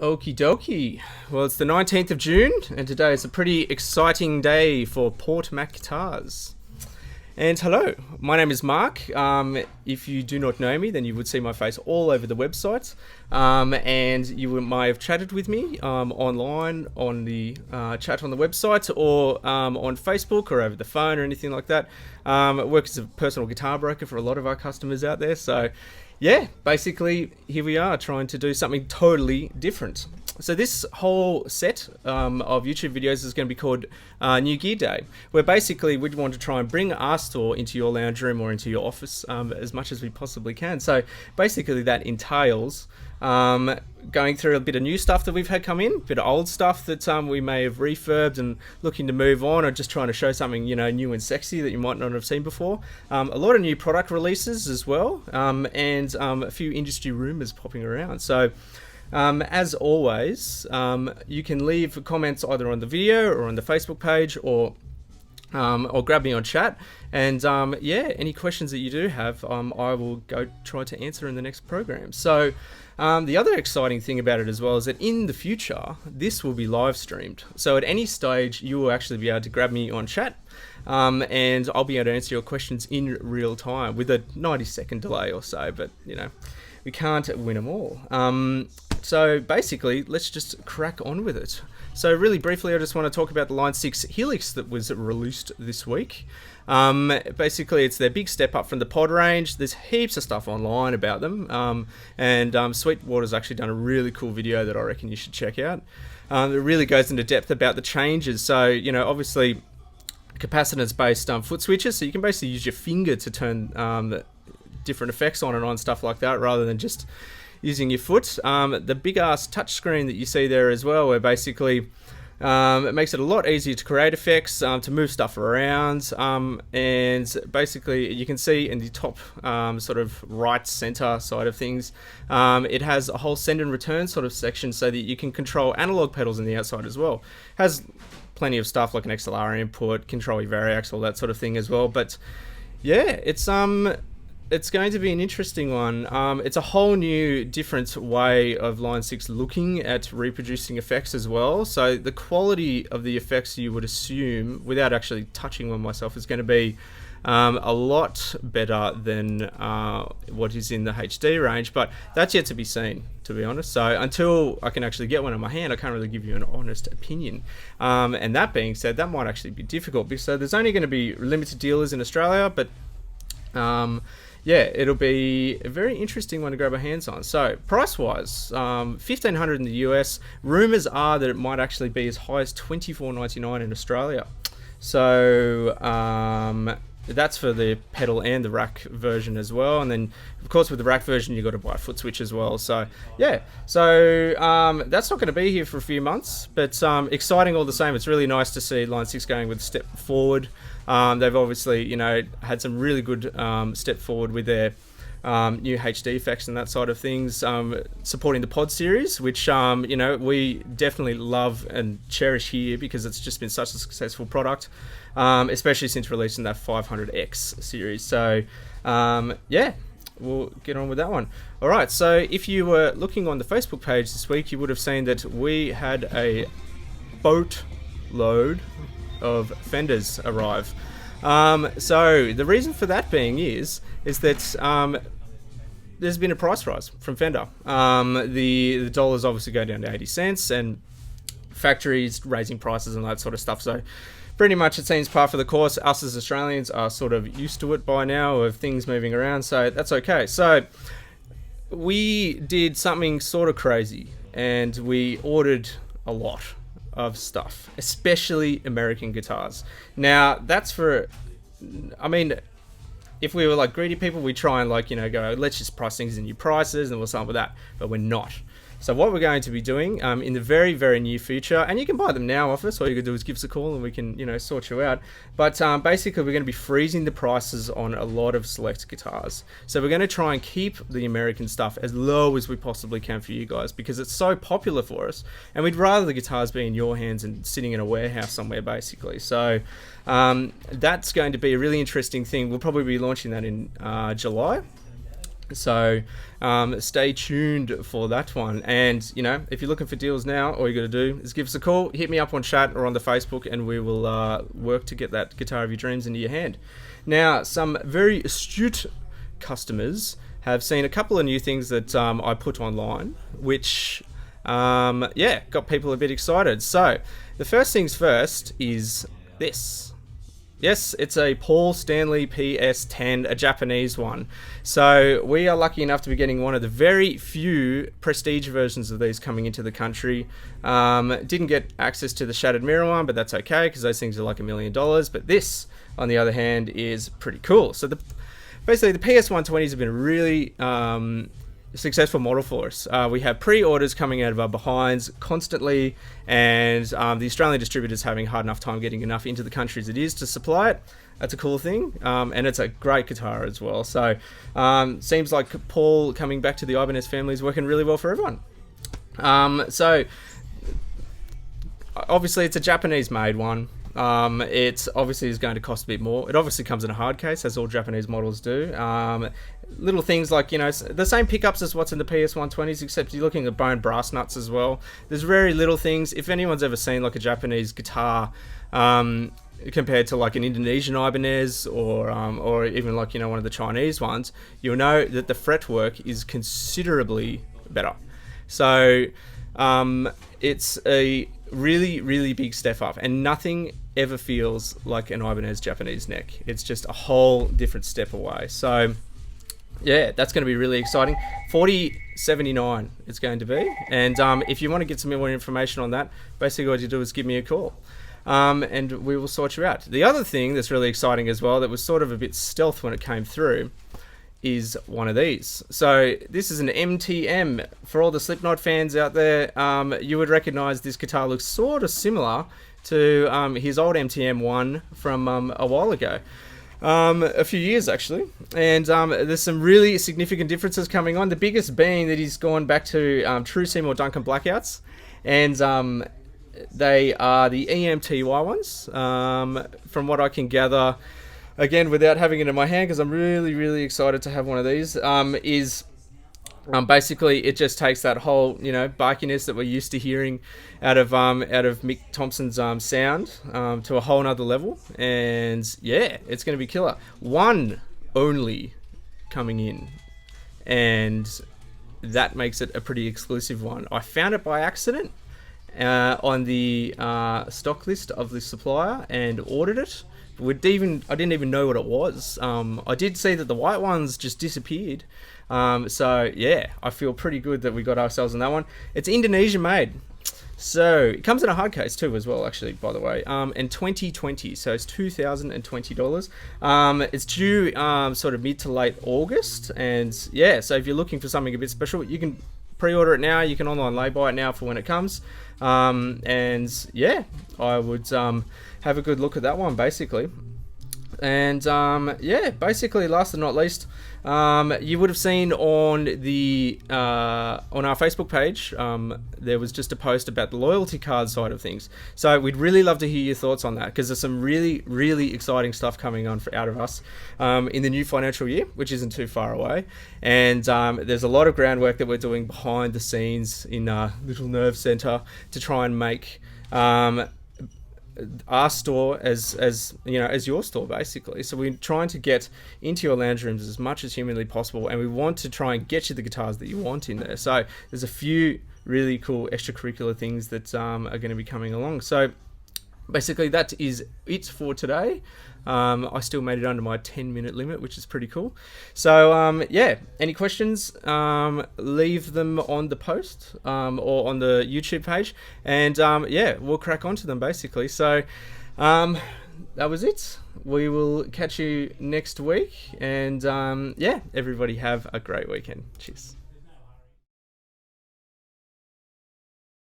Okie dokie. Well, it's the 19th of June, and today is a pretty exciting day for Port Mac guitars. And hello, my name is Mark. If you do not know me, then you would see my face all over the website. And you might have chatted with me online on the chat on the website, or on Facebook, or over the phone, or anything like that. I work as a personal guitar broker for a lot of our customers out there. So yeah, basically here we are trying to do something totally different. So this whole set of YouTube videos is going to be called New Gear Day, where basically we want to try and bring our store into your lounge room or into your office as much as we possibly can. So basically that entails going through a bit of new stuff that we've had come in, a bit of old stuff that we may have refurbed and looking to move on, or just trying to show something new and sexy that you might not have seen before. A lot of new product releases as well, and a few industry rumors popping around. So as always, you can leave comments either on the video or on the Facebook page, or grab me on chat, and yeah, any questions that you do have, I will go try to answer in the next program. So the other exciting thing about it as well is that in the future this will be live streamed, so at any stage you will actually be able to grab me on chat, and I'll be able to answer your questions in real time with a 90-second delay or so, but we can't win them all. So basically, let's just crack on with it. So really briefly, I just want to talk about the Line 6 Helix that was released this week. Basically, it's their big step up from the pod range. There's heaps of stuff online about them. And Sweetwater's actually done a really cool video that I reckon you should check out. It really goes into depth about the changes. So, obviously, capacitance-based foot switches. So you can basically use your finger to turn the different effects on and on, stuff like that, rather than just using your foot. The big ass touchscreen that you see there as well, where basically it makes it a lot easier to create effects, to move stuff around, and basically you can see in the top sort of right center side of things, it has a whole send and return sort of section, so that you can control analog pedals on the outside as well. Has plenty of stuff like an XLR input, control your variacs, all that sort of thing as well. But yeah, it's going to be an interesting one. It's a whole new, different way of Line 6 looking at reproducing effects as well. So the quality of the effects, you would assume, without actually touching one myself, is going to be a lot better than what is in the HD range. But that's yet to be seen, to be honest. So until I can actually get one in my hand, I can't really give you an honest opinion. And that being said, that might actually be difficult, because there's only going to be limited dealers in Australia, but yeah, it'll be a very interesting one to grab our hands on. So price-wise, $1,500 in the US. Rumors are that it might actually be as high as $24.99 in Australia. So that's for the pedal and the rack version as well. And then, of course, with the rack version, you've got to buy a foot switch as well. So yeah, so that's not going to be here for a few months, but exciting all the same. It's really nice to see Line 6 going with a step forward. They've obviously, had some really good step forward with their new HD effects and that side of things, supporting the pod series, which we definitely love and cherish here, because it's just been such a successful product, especially since releasing that 500X series. So yeah, we'll get on with that one. All right, so if you were looking on the Facebook page this week, you would have seen that we had a boatload of Fenders arrive. So the reason for that being is that there's been a price rise from Fender. The dollars obviously go down to 80 cents, and factories raising prices and that sort of stuff. So pretty much it seems par for the course. Us as Australians are sort of used to it by now, of things moving around, so that's okay. So we did something sort of crazy, and we ordered a lot of stuff, especially American guitars. Now that's if we were like greedy people, we try and go, let's just price things in new prices and we'll start with that, but we're not. So what we're going to be doing in the very, very near future, and you can buy them now off us, all you can do is give us a call and we can, sort you out. But basically we're going to be freezing the prices on a lot of select guitars. So we're going to try and keep the American stuff as low as we possibly can for you guys, because it's so popular for us, and we'd rather the guitars be in your hands and sitting in a warehouse somewhere, basically. So that's going to be a really interesting thing. We'll probably be launching that in July. So stay tuned for that one. And, you know, if you're looking for deals now, all you got to do is give us a call, hit me up on chat or on the Facebook, and we will work to get that guitar of your dreams into your hand. Now, some very astute customers have seen a couple of new things that I put online, which, got people a bit excited. So the first things first is this. Yes, it's a Paul Stanley PS10, a Japanese one. So we are lucky enough to be getting one of the very few prestige versions of these coming into the country. Didn't get access to the Shattered Mirror one, but that's okay because those things are like $1 million. But this, on the other hand, is pretty cool. So basically the PS120s have been a really successful model for us. We have pre-orders coming out of our behinds constantly, and the Australian distributors having hard enough time getting enough into the country as it is to supply it. That's a cool thing, and it's a great guitar as well. So seems like Paul coming back to the Ibanez family is working really well for everyone. So obviously it's a Japanese made one. It obviously is going to cost a bit more. It obviously comes in a hard case, as all Japanese models do. Little things like, you know, the same pickups as what's in the PS120s, except you're looking at bone brass nuts as well. There's very little things. If anyone's ever seen like a Japanese guitar compared to like an Indonesian Ibanez or even like, you know, one of the Chinese ones, you'll know that the fretwork is considerably better. So it's a really, really big step up, and nothing ever feels like an Ibanez Japanese neck. It's just a whole different step away. So yeah, that's going to be really exciting. $40.79 it's going to be, and if you want to get some more information on that, basically what you do is give me a call, and we will sort you out. The other thing that's really exciting as well, that was sort of a bit stealth when it came through, is one of these. So this is an MTM. For all the Slipknot fans out there, you would recognize this guitar looks sort of similar to his old MTM one from a while ago. A few years actually, and there's some really significant differences coming on. The biggest being that he's gone back to true Seymour Duncan blackouts, and they are the EMTY ones, from what I can gather, again without having it in my hand because I'm really excited to have one of these, basically it just takes that whole, you know, barkiness that we're used to hearing out of Mick Thompson's sound to a whole nother level, and yeah, it's going to be killer. One only coming in, and that makes it a pretty exclusive one. I found it by accident on the stock list of the supplier and ordered it. I didn't even know what it was. I did see that the white ones just disappeared. So yeah, I feel pretty good that we got ourselves on that one. It's Indonesian made. So it comes in a hard case too as well, actually, by the way. And 2020, so it's $2,020. It's due sort of mid to late August, and yeah, so if you're looking for something a bit special, you can pre-order it now. You can online lay buy it now for when it comes. And yeah, I would have a good look at that one basically. And yeah, basically, last but not least, you would have seen on the on our Facebook page, there was just a post about the loyalty card side of things. So we'd really love to hear your thoughts on that, because there's some really exciting stuff coming on out of us in the new financial year, which isn't too far away. And there's a lot of groundwork that we're doing behind the scenes in Little Nerve Centre to try and make our store as you know, as your store basically. So we're trying to get into your lounge rooms as much as humanly possible, and we want to try and get you the guitars that you want in there. So there's a few really cool extracurricular things that are going to be coming along. So basically that is it for today. I still made it under my 10-minute limit, which is pretty cool. So yeah, any questions, leave them on the post or on the YouTube page, and yeah, we'll crack onto them basically. So that was it. We will catch you next week, and yeah, everybody have a great weekend. Cheers.